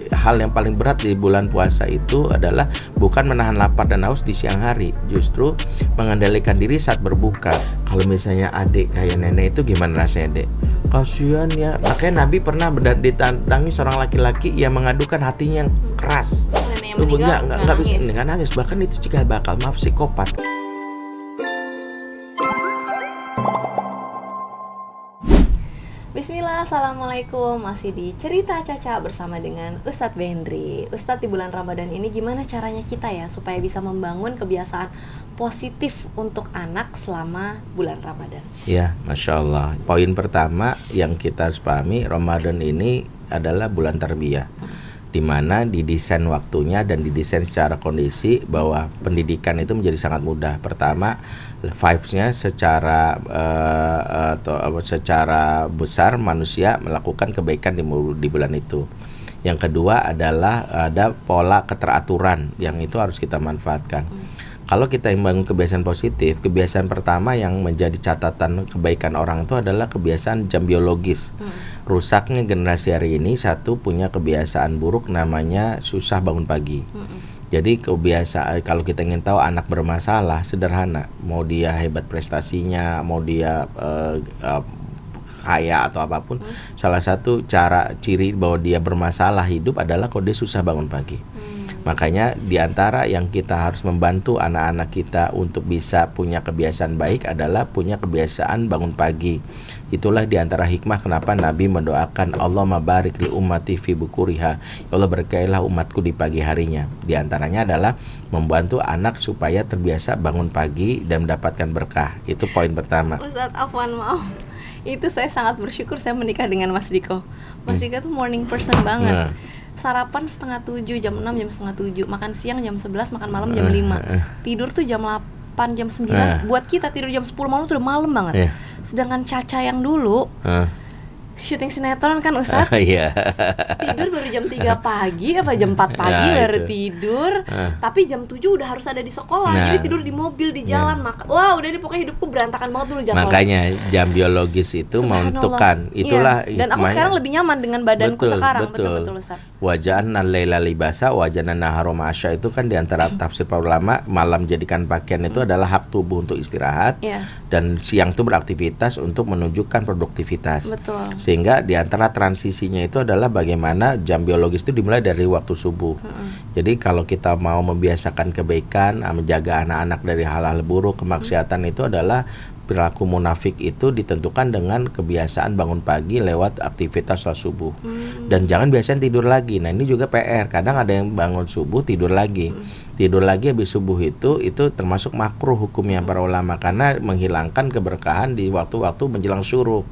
hal yang paling berat di bulan puasa itu adalah bukan menahan lapar dan haus di siang hari, justru mengendalikan diri saat berbuka. Kalau misalnya adik kayak nenek itu gimana rasanya, Dek? Kasihan ya. Makanya Nabi pernah ditantangi seorang laki-laki yang mengadukan hatinya yang keras. Nenek yang meninggal Nggak bisa nangis. Bahkan itu cikal bakal psikopat. Bismillah, Assalamualaikum. Masih di Cerita Caca bersama dengan Ustadz Bendri. Ustadz, di bulan Ramadan ini gimana caranya kita ya supaya bisa membangun kebiasaan positif untuk anak selama bulan Ramadan? Ya, Masya Allah. Poin pertama yang kita harus pahami, Ramadan ini adalah bulan tarbiyah, di mana didesain waktunya dan didesain secara kondisi bahwa pendidikan itu menjadi sangat mudah. Pertama, vibes-nya secara besar manusia melakukan kebaikan di bulan itu. Yang kedua adalah ada pola keteraturan yang itu harus kita manfaatkan. Kalau kita membangun kebiasaan positif, kebiasaan pertama yang menjadi catatan kebaikan orang itu adalah kebiasaan jam biologis. Rusaknya generasi hari ini, satu, punya kebiasaan buruk namanya susah bangun pagi. Jadi kebiasaan, kalau kita ingin tahu anak bermasalah, sederhana. Mau dia hebat prestasinya, mau dia kaya atau apapun, salah satu ciri bahwa dia bermasalah hidup adalah kalau dia susah bangun pagi. Makanya diantara yang kita harus membantu anak-anak kita untuk bisa punya kebiasaan baik adalah punya kebiasaan bangun pagi. Itulah diantara hikmah kenapa Nabi mendoakan Allahumma barik li ummati fi bukuriha, ya Allah berkailah umatku di pagi harinya. Diantaranya adalah membantu anak supaya terbiasa bangun pagi dan mendapatkan berkah. Itu poin pertama. Ustadz, afwan, maaf. Itu saya sangat bersyukur saya menikah dengan Mas Diko. Mas Diko tuh morning person banget. Sarapan 6:30, jam 6, jam 6:30. Makan siang jam 11, makan malam jam 5. Tidur tuh jam 8, jam 9. Buat kita tidur jam 10 malam tuh udah malam banget. Sedangkan Caca yang dulu syuting sinetron kan Ustadz, tidur baru jam 3 pagi apa jam 4 pagi baru tidur. Tapi jam 7 udah harus ada di sekolah. Jadi tidur di mobil, di jalan, wah udah deh pokoknya hidupku berantakan banget dulu jadwalnya. Makanya jam biologis itu menentukan. Itulah dan aku sekarang lebih nyaman dengan badanku sekarang. Betul Ustadz. Waja'alna laila libasa waja'alna nahara ma'asya, itu kan diantara tafsir para ulama, malam jadikan pakaian itu adalah hak tubuh untuk istirahat, dan siang itu beraktivitas untuk menunjukkan produktivitas. Betul. Sehingga diantara transisinya itu adalah bagaimana jam biologis itu dimulai dari waktu subuh. Jadi kalau kita mau membiasakan kebaikan, menjaga anak-anak dari hal-hal buruk, kemaksiatan, itu adalah perilaku munafik itu ditentukan dengan kebiasaan bangun pagi lewat aktivitas sholat subuh. Dan jangan biasain tidur lagi. Nah ini juga PR. Kadang ada yang bangun subuh tidur lagi. Tidur lagi habis subuh itu termasuk makruh hukumnya para ulama, karena menghilangkan keberkahan di waktu-waktu menjelang syuruk.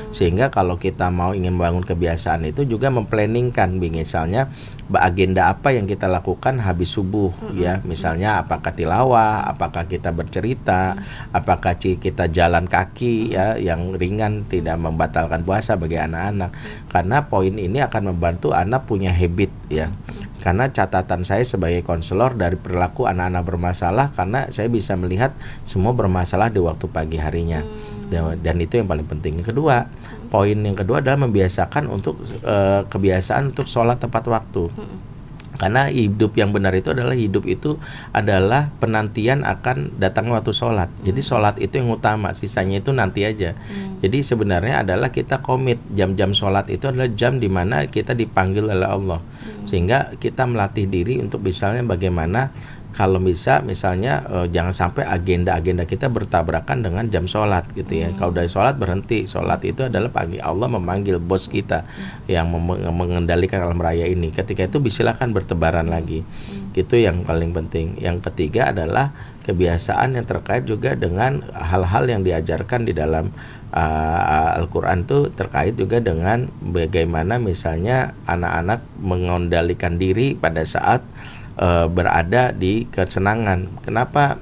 Sehingga kalau kita mau ingin membangun kebiasaan itu juga memplanningkan, misalnya agenda apa yang kita lakukan habis subuh, ya, misalnya apakah tilawah, apakah kita bercerita, apakah kita jalan kaki, ya, yang ringan, tidak membatalkan puasa bagi anak-anak. Karena poin ini akan membantu anak punya habit, ya. Karena catatan saya sebagai konselor dari perilaku anak-anak bermasalah, karena saya bisa melihat semua bermasalah di waktu pagi harinya. Dan itu yang paling penting. Poin yang kedua adalah membiasakan untuk kebiasaan untuk sholat tepat waktu. Karena hidup yang benar itu adalah penantian akan datangnya waktu sholat. Jadi sholat itu yang utama, sisanya itu nanti aja. Jadi sebenarnya adalah kita komit, jam-jam sholat itu adalah jam dimana kita dipanggil oleh Allah. Sehingga kita melatih diri untuk misalnya bagaimana kalau bisa, misalnya jangan sampai agenda-agenda kita bertabrakan dengan jam sholat gitu ya. Kalau dari sholat berhenti, sholat itu adalah pagi Allah memanggil bos kita yang mengendalikan alam raya ini. Ketika itu silakan bertebaran lagi. Itu yang paling penting. Yang ketiga adalah kebiasaan yang terkait juga dengan hal-hal yang diajarkan di dalam Al-Quran itu, terkait juga dengan bagaimana misalnya anak-anak mengendalikan diri pada saat berada di kesenangan. Kenapa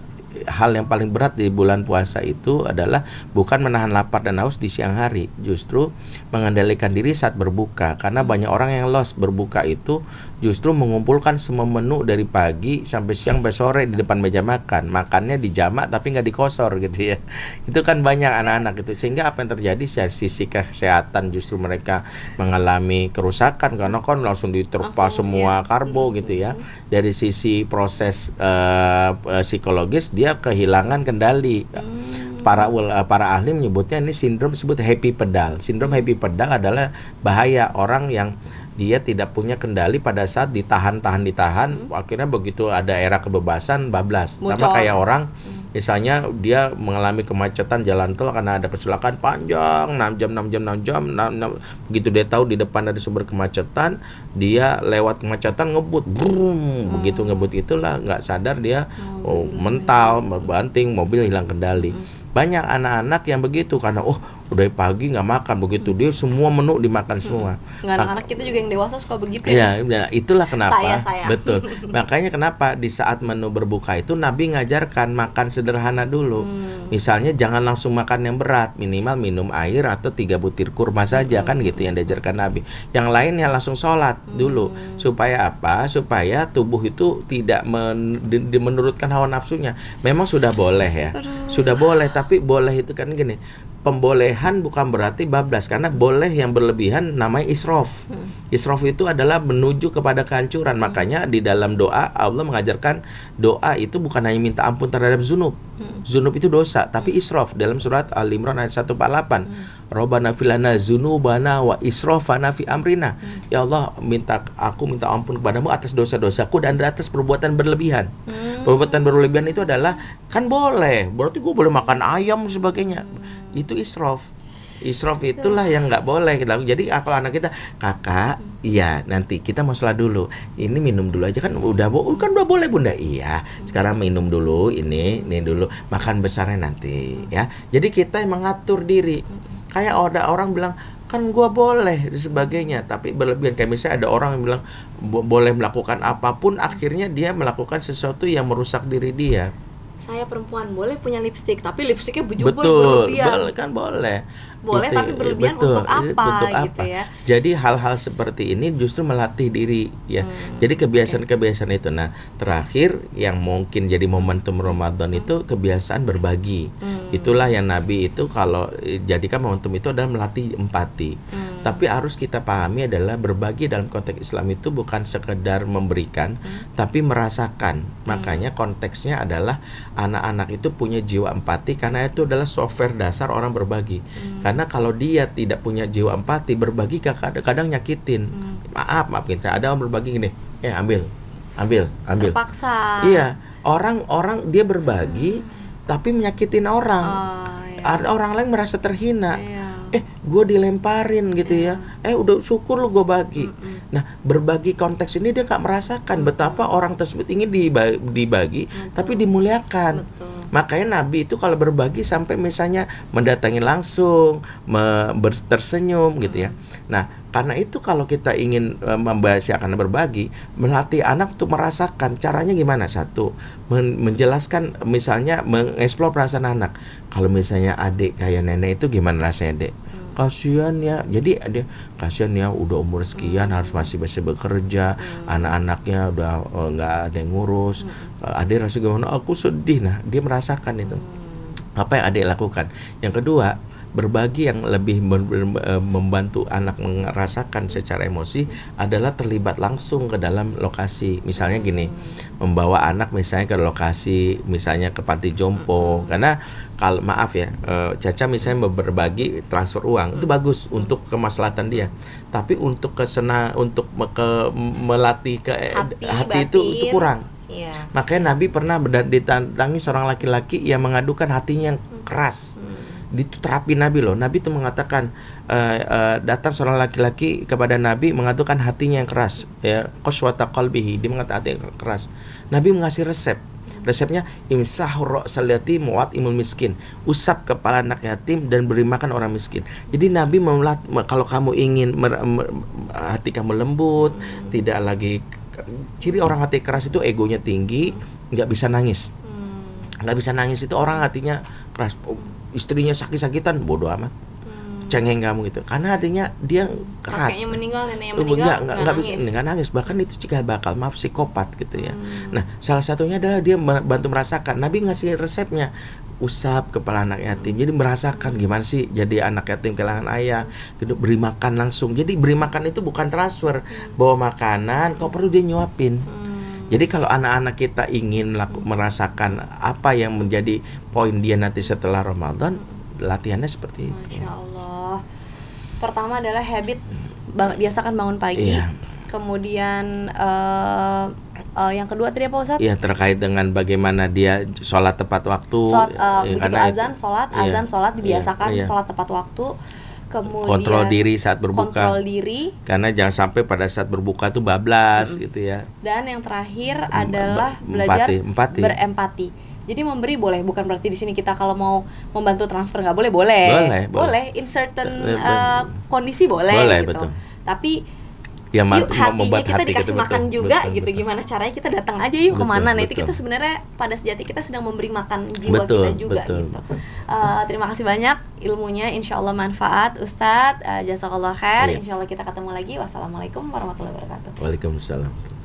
hal yang paling berat di bulan puasa itu adalah bukan menahan lapar dan haus di siang hari, justru mengendalikan diri saat berbuka. Karena banyak orang yang lost berbuka itu justru mengumpulkan semua menu dari pagi sampai siang sampai sore di depan meja makan. Makannya dijamak tapi nggak dikosor gitu ya. Itu kan banyak anak-anak itu, sehingga apa yang terjadi, sisi kesehatan justru mereka mengalami kerusakan karena kan langsung diterpa semua karbo gitu ya. Dari sisi proses psikologis dia kehilangan kendali. Para ahli menyebutnya ini sindrom disebut happy pedal. Sindrom happy pedal adalah bahaya orang yang dia tidak punya kendali pada saat ditahan, akhirnya begitu ada era kebebasan bablas. Sama kayak orang misalnya dia mengalami kemacetan jalan tol karena ada kecelakaan panjang 6 jam. Begitu dia tahu di depan ada sumber kemacetan, dia lewat kemacetan ngebut, begitu ngebut itulah nggak sadar dia mental, banting, mobil hilang kendali. Banyak anak-anak yang begitu karena udah pagi nggak makan, begitu dia semua menu dimakan semua. Anak-anak kita juga yang dewasa suka begitu ya. Itulah kenapa saya. Betul. Makanya kenapa di saat menu berbuka itu Nabi ngajarkan makan sederhana dulu. Misalnya jangan langsung makan yang berat, minimal minum air atau 3 butir kurma saja, kan gitu yang diajarkan Nabi. Yang lainnya langsung sholat dulu. Supaya apa? Supaya tubuh itu tidak menurutkan hawa nafsunya. Memang sudah boleh ya. Sudah boleh, tapi boleh itu kan gini, pembolehan bukan berarti bablas, karena boleh yang berlebihan namanya israf. Israf itu adalah menuju kepada kehancuran. Makanya di dalam doa Allah mengajarkan doa itu bukan hanya minta ampun terhadap zunub. Zunub itu dosa, tapi israf dalam surat Al-Imran ayat 148. Rabbana filana zunubana wa israfana fi amrina. Ya Allah, aku minta ampun kepadamu atas dosa-dosaku dan atas perbuatan berlebihan. Perbuatan berlebihan itu adalah kan boleh, berarti gue boleh makan ayam dan sebagainya. Itu israf. Israf itulah yang nggak boleh kita. Jadi kalau anak kita, kakak, iya nanti kita mau sholat dulu. Ini minum dulu aja kan udah boleh bunda. Iya, sekarang minum dulu ini dulu. Makan besarnya nanti ya. Jadi kita yang mengatur diri. Kayak ada orang bilang kan gua boleh dan sebagainya, tapi berlebihan. Kayak misalnya ada orang yang bilang boleh melakukan apapun, akhirnya dia melakukan sesuatu yang merusak diri dia. Saya perempuan boleh punya lipstik, tapi lipstiknya berlebihan. Betul, kan boleh. Boleh gitu, tapi berlebihan untuk apa gitu ya. Jadi hal-hal seperti ini justru melatih diri ya. Jadi kebiasaan-kebiasaan itu. Nah, terakhir yang mungkin jadi momentum Ramadan itu kebiasaan berbagi. Itulah yang Nabi itu kalau jadikan momentum itu adalah melatih empati. Tapi harus kita pahami adalah berbagi dalam konteks Islam itu bukan sekedar memberikan, tapi merasakan. Makanya konteksnya adalah anak-anak itu punya jiwa empati, karena itu adalah software dasar orang berbagi. Karena kalau dia tidak punya jiwa empati, berbagi kadang-kadang nyakitin. Maaf gitu. Ada orang berbagi gini, ambil. Terpaksa. Iya, orang dia berbagi tapi menyakitin orang. Ada orang lain merasa terhina. Gue dilemparin gitu ya. Udah syukur lu gue bagi. Nah, berbagi konteks ini dia gak merasakan betapa orang tersebut ingin dibagi tapi dimuliakan. Makanya Nabi itu kalau berbagi sampai misalnya mendatangi langsung, tersenyum gitu ya. Nah, karena itu kalau kita ingin membiasakan berbagi, melatih anak untuk merasakan caranya gimana. Satu, menjelaskan, misalnya mengeksplor perasaan anak. Kalau misalnya adik kayak nenek itu gimana rasanya, Dek? Kasihan ya, jadi dia kasihan ya, udah umur sekian harus masih bekerja, anak-anaknya udah nggak ada yang ngurus. Adik rasa gimana? Aku sedih. Nah, dia merasakan itu. Apa yang adik lakukan? Yang kedua, berbagi yang lebih membantu anak merasakan secara emosi adalah terlibat langsung ke dalam lokasi. Misalnya gini, membawa anak misalnya ke lokasi, misalnya ke panti jompo. Karena kalau maaf ya, Caca misalnya berbagi transfer uang itu bagus untuk kemaslahatan dia. Tapi untuk melatih hati itu kurang. Makanya Nabi pernah didatangi seorang laki-laki yang mengadukan hatinya yang keras. Itu terapi Nabi loh. Nabi itu mengatakan datang seorang laki-laki kepada Nabi mengadukan hatinya yang keras, ya, qaswata qalbihi, dia mengatakan hati yang keras. Nabi mengasih resep. Resepnya imsahur ra'sal yatim wa imul miskin. Usap kepala anak yatim dan beri makan orang miskin. Jadi Nabi kalau kamu ingin hati kamu lembut, tidak lagi, ciri orang hati keras itu egonya tinggi, nggak bisa nangis. nggak bisa nangis itu orang hatinya keras. Istrinya sakit-sakitan bodoh amat, cengeng kamu gitu, karena hatinya dia keras. Kakeknya meninggal, neneknya meninggal, nggak bisa nggak nangis, bahkan itu juga bakal psikopat gitu ya. Nah, salah satunya adalah dia bantu merasakan. Nabi ngasih resepnya, usap kepala anak yatim, jadi merasakan gimana sih jadi anak yatim kehilangan ayah gitu, beri makan langsung. Jadi beri makan itu bukan transfer, bawa makanan, kok perlu dia nyuapin. Jadi kalau anak-anak kita ingin merasakan apa yang menjadi poin dia nanti setelah Ramadan, latihannya seperti itu. Masya Allah. Pertama adalah habit, biasakan bangun pagi. Iya. Kemudian yang kedua tadi apa Ustaz? Ya, terkait dengan bagaimana dia sholat tepat waktu. Begitu azan, sholat dibiasakan, sholat tepat waktu. Kemudian kontrol diri saat berbuka. Kontrol diri. Karena jangan sampai pada saat berbuka tuh bablas gitu ya. Dan yang terakhir adalah belajar berempati. Jadi memberi boleh, bukan berarti di sini kita kalau mau membantu transfer nggak boleh, boleh. In certain kondisi boleh gitu. Betul. Tapi yang yuk hatinya kita hati dikasih makan juga gitu. Gimana caranya kita datang aja yuk kemana. Nah itu kita sebenarnya pada sejati kita sedang memberi makan jiwa kita juga gitu. Terima kasih banyak ilmunya, insyaallah manfaat Ustadz. Jazakallah khair. Insyaallah kita ketemu lagi. Wassalamualaikum warahmatullahi wabarakatuh. Waalaikumsalam.